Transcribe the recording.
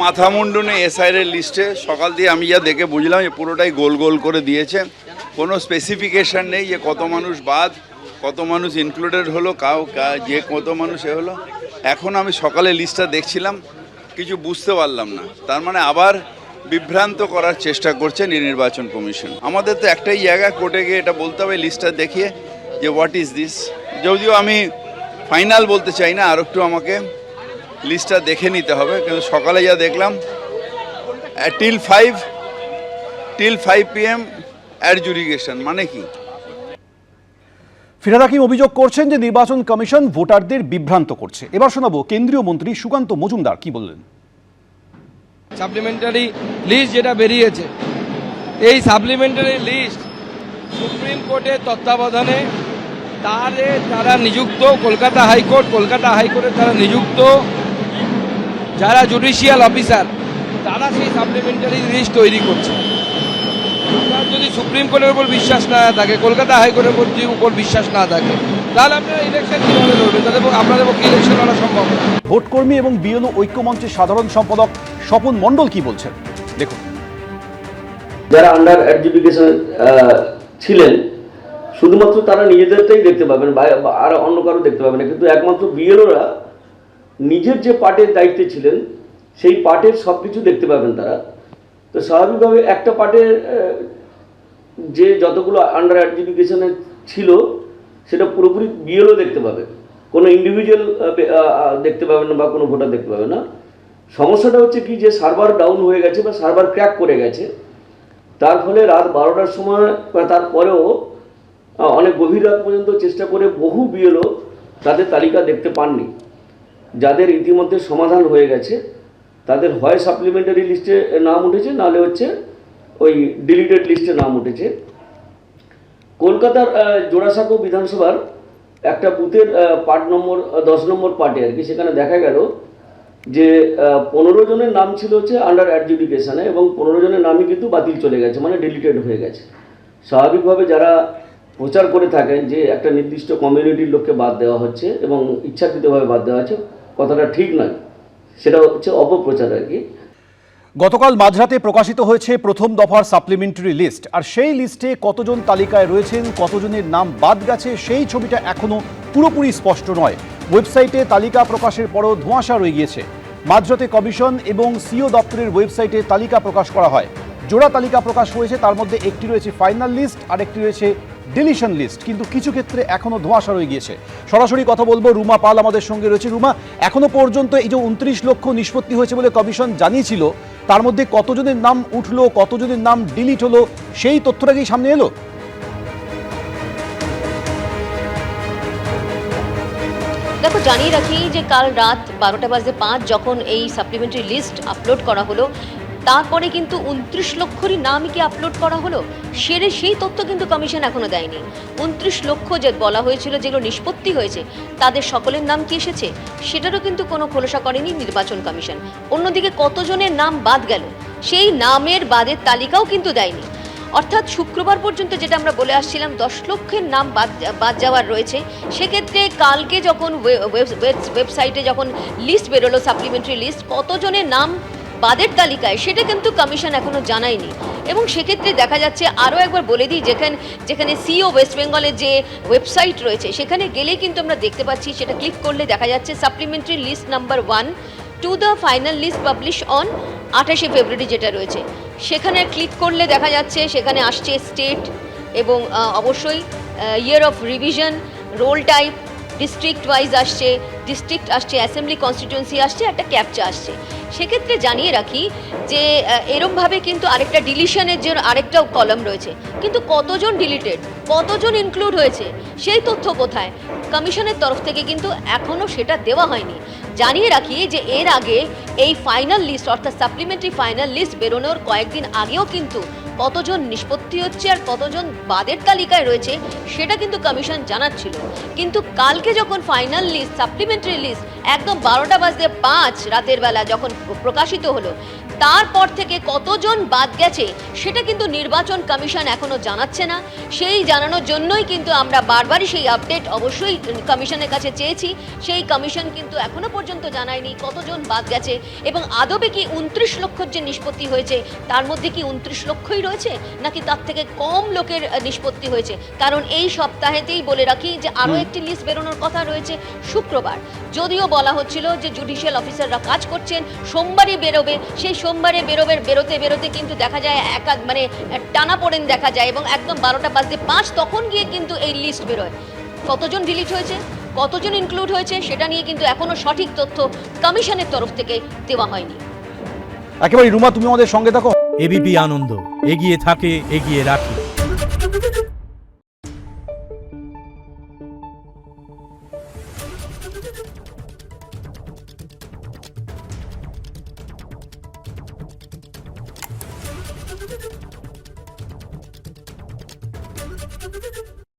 মাথা মুন্ডনে এসআইআর এর লিস্টে সকাল দিয়ে আমি যা দেখে বুঝলাম যে পুরোটাই গোল গোল করে দিয়েছে, কোনো স্পেসিফিকেশান নেই যে কত মানুষ বাদ, কত মানুষ ইনক্লুডেড হলো, যে কত মানুষ হলো। এখন আমি সকালে লিস্টটা দেখছিলাম, কিছু বুঝতে পারলাম না। তার মানে আবার বিভ্রান্ত করার চেষ্টা করছেন নির্বাচন কমিশন। আমাদের তো একটাই জায়গা, কোর্টে গিয়ে এটা বলতে হবে লিস্টটা দেখিয়ে যে হোয়াট ইজ দিস। যদিও আমি ফাইনাল বলতে চাই না, আর একটু আমাকে লিস্টটা দেখে নিতে হবে, কিন্তু সকালে যা দেখলাম টিল 5 PM অ্যাডজুডিকেশন মানে কি? ফিরহাদ হাকিম অভিযোগ করছেন যে নির্বাচন কমিশন ভোটারদের বিভ্রান্ত করছে। এবার শোনাবো কেন্দ্রীয় মন্ত্রী সুকান্ত মজুমদার কি বললেন। সাপ্লিমেন্টারি লিস্ট যেটা বেরিয়েছে, এই সাপ্লিমেন্টারি লিস্ট সুপ্রিম কোর্টের তত্ত্বাবধানে তারা নিযুক্ত কলকাতা হাইকোর্টে তারা নিযুক্ত যারা জুডিশিয়াল অফিসার, তারা সেই সাপ্লিমেন্টারি লিস্ট তৈরি করছে। আপনার যদি সুপ্রিম কোর্টের উপর বিশ্বাস না থাকে, কলকাতা হাইকোর্টের উপর বিশ্বাস না থাকে, তাহলে আপনারা ইলেকশন কীভাবে লড়বেন? তাদের আপনাদের পক্ষে ইলেকশন লড়া সম্ভব না। ভোটকর্মী এবং বিএলও ঐক্যমঞ্চের সাধারণ সম্পাদক স্বপন মণ্ডল কি বলছেন দেখুন। যারা আন্ডার অ্যাডজুডিকেশন ছিলেন, শুধুমাত্র তারা নিজেদেরটাই দেখতে পাবেন, আর অন্য কারো দেখতে পাবেন না, কিন্তু একমাত্র বিএলওরা নিজের যে পার্টের দায়িত্বে ছিলেন সেই পার্টের সব কিছু দেখতে পাবেন তারা। তো স্বাভাবিকভাবে একটা পার্টের যে যতগুলো আন্ডার অ্যাডজুডিকেশনে ছিল সেটা পুরোপুরি বিএলও দেখতে পাবে, কোনো ইন্ডিভিজুয়াল দেখতে পাবেন না বা কোনো ভোটার দেখতে পাবে না। সমস্যাটা হচ্ছে কি, যে সার্ভার ডাউন হয়ে গেছে বা সার্ভার ক্র্যাক করে গেছে, তার ফলে রাত 12টার সময় বা তারপরেও অনেক গভীর রাত পর্যন্ত চেষ্টা করে বহু বিএলও তাদের তালিকা দেখতে পাননি। যাদের ইতিমধ্যে সমাধান হয়ে গেছে তাদের হয় সাপ্লিমেন্টারি লিস্টে নাম উঠেছে, নাহলে হচ্ছে ওই ডিলিটেড লিস্টে নাম উঠেছে। কলকাতার জোড়াসাঁকো বিধানসভার একটা বুথের পার্ট নম্বর 10 নম্বর পার্টে আর কি, সেখানে দেখা গেল যে 15 জনের নাম ছিল হচ্ছে আন্ডার অ্যাডজুডিকেশনে এবং 15 জনের নামই কিন্তু বাতিল চলে গেছে, মানে ডিলিটেড হয়ে গেছে। স্বাভাবিকভাবে যারা প্রচার করে থাকেন যে একটা নির্দিষ্ট কমিউনিটির লোককে বাদ দেওয়া হচ্ছে এবং ইচ্ছাকৃতভাবে বাদ দেওয়া হচ্ছে, কথাটা ঠিক নয়, সেটা হচ্ছে অপপ্রচার আর কি। গতকাল মাঝরাতে প্রকাশিত হয়েছে প্রথম দফার সাপ্লিমেন্টারি লিস্ট, আর সেই লিস্টে কতজন তালিকায় রয়েছেন, কতজনের নাম বাদ গেছে সেই ছবিটা এখনো পুরোপুরি স্পষ্ট নয়। ওয়েবসাইটে তালিকা প্রকাশের পরও ধোঁয়াশা রয়ে গিয়েছে। মাঝরাতে কমিশন এবং সিও দপ্তরের ওয়েবসাইটে তালিকা প্রকাশ করা হয়। জোড়া তালিকা প্রকাশ হয়েছে, তার মধ্যে একটি রয়েছে ফাইনাল লিস্ট আর একটি রয়েছে ডিলিশন লিস্ট, কিন্তু কিছু ক্ষেত্রে এখনো ধোঁয়াশা রয়ে গিয়েছে। সরাসরি কথা বলবো, রুমা পাল আমাদের সঙ্গে রয়েছে। রুমা, এখনো পর্যন্ত এই যে 29 লক্ষ নিষ্পত্তি হয়েছে বলে কমিশন জানিয়েছিল, তার মধ্যে কতজনের নাম উঠলো, কতজনের নাম ডিলিট হলো, সেই তথ্যটা কি সামনে এলো? দেখো, জানিয়ে রাখি যে কাল রাত 12:05 যখন এই সাপ্লিমেন্টারি লিস্ট আপলোড করা হলো, তারপরে কিন্তু 29 লক্ষরই নামই কি আপলোড করা হলো, সেই তথ্য কিন্তু কমিশন এখনো দেয়নি। 29 লক্ষ যে বলা হয়েছিল, যেগুলো নিষ্পত্তি হয়েছে, তাদের সকলের নাম কি এসেছে সেটারও কিন্তু কোনো খোলসা করেনি নির্বাচন কমিশন। অন্যদিকে কতজনের নাম বাদ গেল, সেই নামের বাদের তালিকাও কিন্তু দেয়নি। অর্থাৎ শুক্রবার পর্যন্ত যেটা আমরা বলে আসছিলাম 10 লক্ষের নাম বাদ যাওয়ার রয়েছে, সেক্ষেত্রে কালকে যখন ওয়েবসাইটে যখন লিস্ট বেরোলো সাপ্লিমেন্টারি লিস্ট, কতজনের নাম বাদের তালিকায় সেটা কিন্তু কমিশন এখনো জানায়নি। এবং সেক্ষেত্রে দেখা যাচ্ছে, আরও একবার বলে দিই, যেখানে সিও ওয়েস্ট বেঙ্গলের যে ওয়েবসাইট রয়েছে সেখানে গেলেই কিন্তু আমরা দেখতে পাচ্ছি, সেটা ক্লিক করলে দেখা যাচ্ছে supplementary list number 1 to the final list publish on 28শে ফেব্রুয়ারি যেটা রয়েছে, সেখানে ক্লিক করলে দেখা যাচ্ছে সেখানে আসছে স্টেট এবং অবশ্যই year of revision, role type, district wise আসছে, ডিস্ট্রিক্ট আসছে, অ্যাসেম্বলি কনস্টিটিউয়েন্সি আসছে, একটা ক্যাপচা আসছে। সেক্ষেত্রে জানিয়ে রাখি যে এরমভাবে কিন্তু আরেকটা ডিলিশনের জন্য আরেকটাও কলাম রয়েছে, কিন্তু কতজন ডিলিটেড, কতজন ইনক্লুড হয়েছে, সেই তথ্য কোথায়? কমিশনের তরফ থেকে কিন্তু এখনও সেটা দেওয়া হয়নি। জানিয়ে রাখি যে এর আগে এই ফাইনাল লিস্ট অর্থাৎ সাপ্লিমেন্টারি ফাইনাল লিস্ট বেরোনোর কয়েকদিন আগেও কিন্তু কতজন নিষ্পত্তি হচ্ছে আর কতজন বাদের তালিকায় রয়েছে সেটা কিন্তু কমিশন জানাচ্ছিল। কিন্তু কালকে যখন ফাইনাল লিস্ট, সাপ্লিমেন্টারি লিস্ট একদম 12:05 রাতের বেলা যখন প্রকাশিত হলো, তারপর থেকে কতজন বাদ গেছে সেটা কিন্তু নির্বাচন কমিশন এখনো জানাচ্ছে না। সেই জানানোর জন্যই কিন্তু আমরা বারবারই সেই আপডেট অবশ্যই কমিশনের কাছে চেয়েছি। সেই কমিশন কিন্তু এখনো পর্যন্ত জানায়নি কতজন বাদ গেছে এবং আদবে কি 29 লক্ষর যে নিষ্পত্তি হয়েছে তার মধ্যে কি 29 লক্ষই রয়েছে নাকি তার থেকে কম লোকের নিষ্পত্তি হয়েছে। কারণ এই সপ্তাহেতেই বলে রাখি যে আরও একটি লিস্ট বেরোনোর কথা রয়েছে শুক্রবার। যদিও বলা হচ্ছিল যে জুডিশিয়াল অফিসাররা কাজ করছেন, সোমবারই বেরোবে। সেই সোমবারে বেরোতে বেরোতে কিন্তু দেখা যায় মানে টানাপোড়েন দেখা যায় এবং একদম 12:05 তখন গিয়ে কিন্তু এই লিস্ট বেরোয়। কতজন ডিলিট হয়েছে, কতজন ইনক্লুড হয়েছে সেটা নিয়ে কিন্তু এখনো সঠিক তথ্য কমিশনের তরফ থেকে দেওয়া হয়নি। একেবারে রুমা, তুমি আমাদের সঙ্গে থাকো। এবিপি আনন্দ, এগিয়ে থাকে, এগিয়ে রাখে।